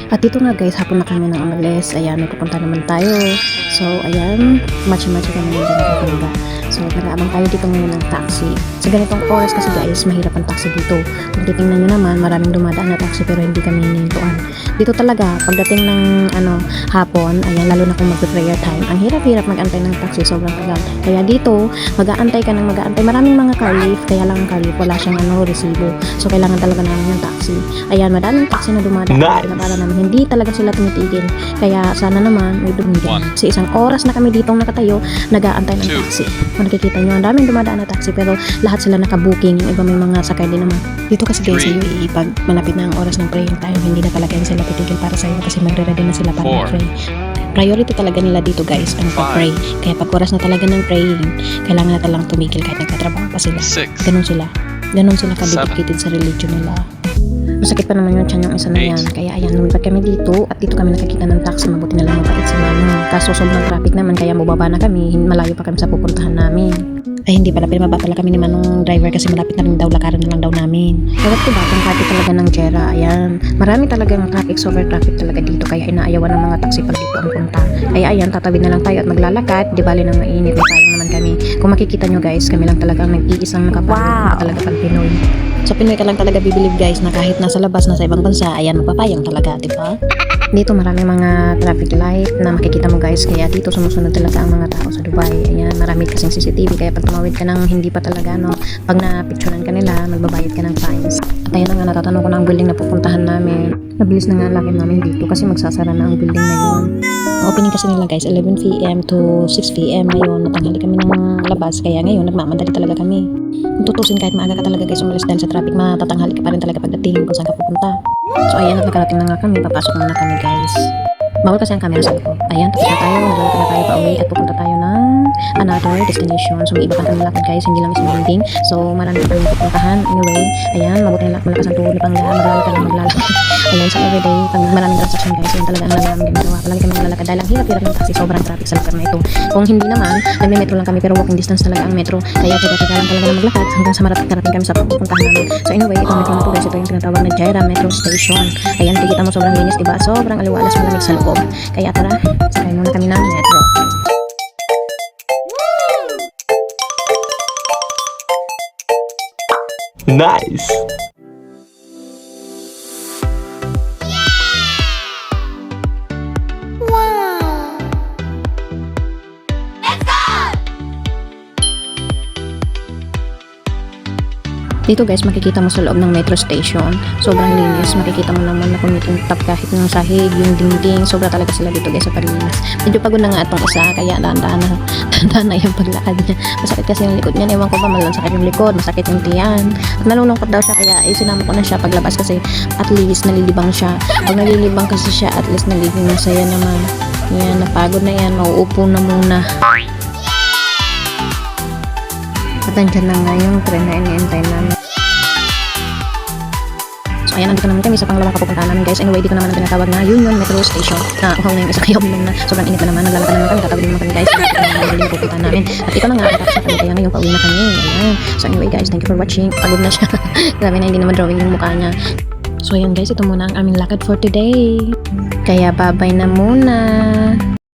At dito nga guys, hapon na kami ng umalis. Ayan, may pupunta naman tayo. So, ayan, matcha-matcha kami ng ganda. So, nag-aabang tayo dito ngayon ng taxi. Sa ganitong oras kasi guys, mahirap ang taxi dito. Kung titingnan nyo naman, maraming dumadaan na taxi pero hindi kami hinintuan. Dito talaga, pagdating ng hapon, ayan, lalo na kung mag-prayer time, ang hirap-hirap mag-antay ng taxi, sobrang tagal. Kaya dito, mag-aantay ka ng mag-aantay. Maraming mga car lift, kaya lang ang car lift, wala siyang resibo. So, kailangan talaga namin yung taxi. Ayan, madaming taxi na dumadaan. Nice. Para namin, hindi talaga sila tumitigil. Kaya sana naman, may dumigil. Sa isang oras na kami ditong nakatayo, nag-aantay ng taxi. Kung nakikita nyo, ang daming dumadaan na taxi, pero lahat sila naka-booking. Yung iba may mga sakay din naman. Dito kasi guys, sa UAE, pag malapit na ang oras ng praying time, hindi na talaga sila titigil para sa'yo kasi magre-ready na sila para mag-pray. Priority talaga nila dito guys, ang pag-pray. Kaya pag oras na talaga ng praying, kailangan na talang tumigil kahit nagtatrabaho pa sila. Ganun sila. Ganun sila ka-dedicated sa religion nila. Masakit pa naman yung tiyan yung isa na yan. Kaya ayan, lumipat kami dito at dito kami nakakita ng taxi. Mabuti na lang mabait si Manong. Kaso sobrang traffic naman kaya mababa na kami. Malayo pa kami sa pupuntahan namin. Ay hindi pala, pinababa pala kami ni Manong driver kasi malapit na rin daw, lakaran na lang daw namin. Ewan ko ba, kung traffic talaga ng Jera, ayan. Marami talagang traffic, sobrang traffic talaga dito. Kaya inaayawan ng mga taxi pag dito ang punta. Kaya ayan, tatawid na lang tayo at maglalakad. Di bali na mainit, may payong naman kami. Kung makikita nyo guys, kami lang talaga ang nag-iisang nakapayong talaga pag Pinoy. Sa Pinoy ka lang talaga bibilib guys na kahit nasa labas, nasa ibang bansa, ayan, magpapayong talaga, diba? Dito marami mga traffic light na makikita mo guys, kaya dito sumusunod talaga ang mga tao sa Dubai. Ayan, marami kasing CCTV, kaya pag tumawid ka ng hindi pa talaga, pag na-picturean ka nila, magbabayad ka ng fines. At ayun na nga, natatanong ko na ang building na pupuntahan namin. Nabilis na nga ang lakad namin dito kasi magsasara na ang building na yun. Opening kasi nila guys, 11 PM to 6 PM ngayon, natanghali kami ng labas, kaya ngayon nagmamadali talaga kami. Kung tutusin kahit maaga ka talaga guys umalis dahil sa traffic, matatanghali ka pa rin talaga pagdating kung saan ka pupunta. So ayan, at nakarating na nga kami, papasok muna kami guys. Bawal kasi ang camera sa loob. Ayan, tapos na tayo, naglalakad na tayo pa uwi at pupunta tayo ng another destination. So may iba pang kami lakad guys, hindi lang isang building. So marami pa kami pupuntahan. Anyway, ayan, mabuti na malakas ang tuhod ni Pangga, maglalakad na maglalakad. Ayan, sa everyday, pag maraming transaction guys, yun talaga ang lagi namin ginagawa. Palagi kami naglalakad dahil ang hirap-hirap ng taxi, sobrang traffic sa lugar na ito. Kung hindi naman, nagme-metro lang kami pero walking distance talaga ang metro. Kaya tiga-tiga lang talaga na maglakad hanggang sa marating kami sa pupuntahan namin. So anyway, itong metro na to guys, ito yung tinatawag na Jaira Metro Station. Ayan, tikita mo sobrang linis, diba? Sobrang aliwalas, malamig sa loob. Kaya tara, sakay muna kami ng metro. Nice! Dito guys, makikita mo sa loob ng metro station, sobrang linis. Makikita mo naman na kumitintap kahit ng sahig, yung dingding, sobra talaga sila dito guys sa paglinis. Medyo pagod na nga itong isa, kaya dahan-dahan na yung paglakad niya. Masakit kasi yung likod niya, ewan ko ba, masakit yung likod, masakit yung tiyan. At nalulungkot daw siya, kaya sinama ko na siya paglabas kasi at least nalilibang siya. Pag nalilibang kasi siya, at least nalilibang masaya naman. Yan, napagod na yan, mauupo na muna. At andyan na nga yung tren na iniintay namin. So ayan, nandito naman kami sa pangalawang kapupuntahan namin guys. Anyway, dito naman ang tinatawag na Union Metro Station. Uhaw na yung isa, kaya uminom na. Sobrang init na naman, naglalakad naman kami, tatawid naman kami guys. Ito naman yung pupuntahan namin. At ito na nga, tapos na kami, kaya ngayon pauwi na kami. Ayan. So anyway guys, thank you for watching. Pagod na siya. Grabe na, hindi naman drawing yung mukha niya. So ayan guys, ito muna ang aming lakad for today. Kaya bye-bye na muna.